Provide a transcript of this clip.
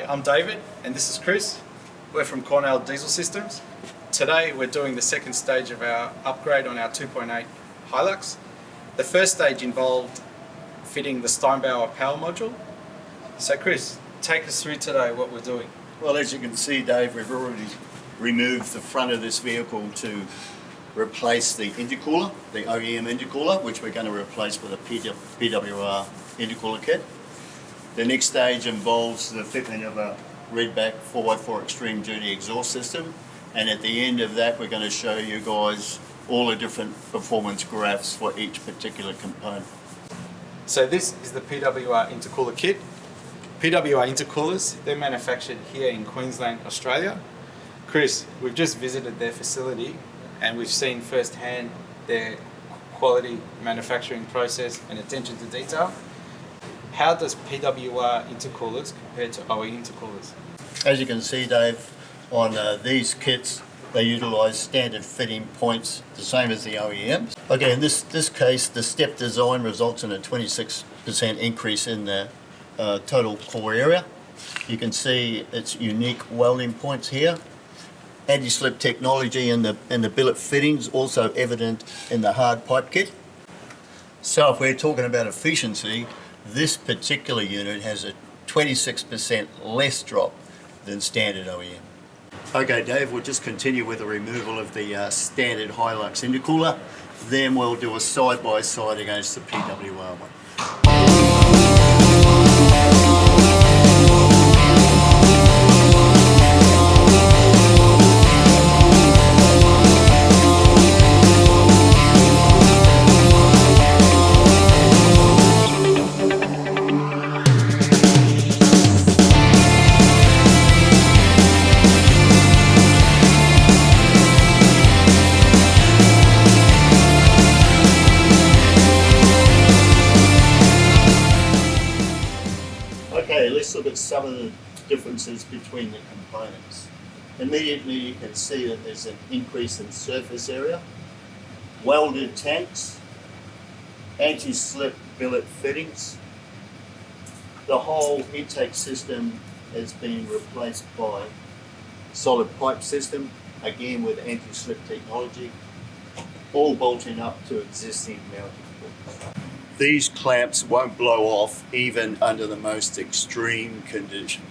I'm David and this is Chris. We're from Cornell Diesel Systems. Today we're doing the second stage of our upgrade on our 2.8 Hilux. The first stage involved fitting the Steinbauer Power Module. So Chris, take us through today what we're doing. Well, as you can see, Dave, we've already removed the front of this vehicle to replace the intercooler, the OEM intercooler, which we're going to replace with a PWR intercooler kit. The next stage involves the fitment of a redback 4x4 extreme duty exhaust system, and at the end of that we're going to show you guys all the different performance graphs for each particular component. So this is the PWR intercooler kit. PWR intercoolers, they're manufactured here in Queensland, Australia. Chris, we've just visited their facility and we've seen firsthand their quality manufacturing process and attention to detail. How does PWR intercoolers compare to OE intercoolers? As you can see, Dave, on these kits they utilise standard fitting points, the same as the OEMs. Okay, in this case the step design results in a 26% increase in the total core area. You can see its unique welding points here. Anti-slip technology in the billet fittings also evident in the hard pipe kit. So if we're talking about efficiency, this particular unit has a 26% less drop than standard OEM. Okay, Dave, we'll just continue with the removal of the standard Hilux intercooler. Then we'll do a side-by-side against the PWR one. Okay, let's look at some of the differences between the components. Immediately you can see that there's an increase in surface area, welded tanks, anti-slip billet fittings. The whole intake system has been replaced by solid pipe system, again with anti-slip technology, all bolting up to existing mounting points. These clamps won't blow off even under the most extreme conditions.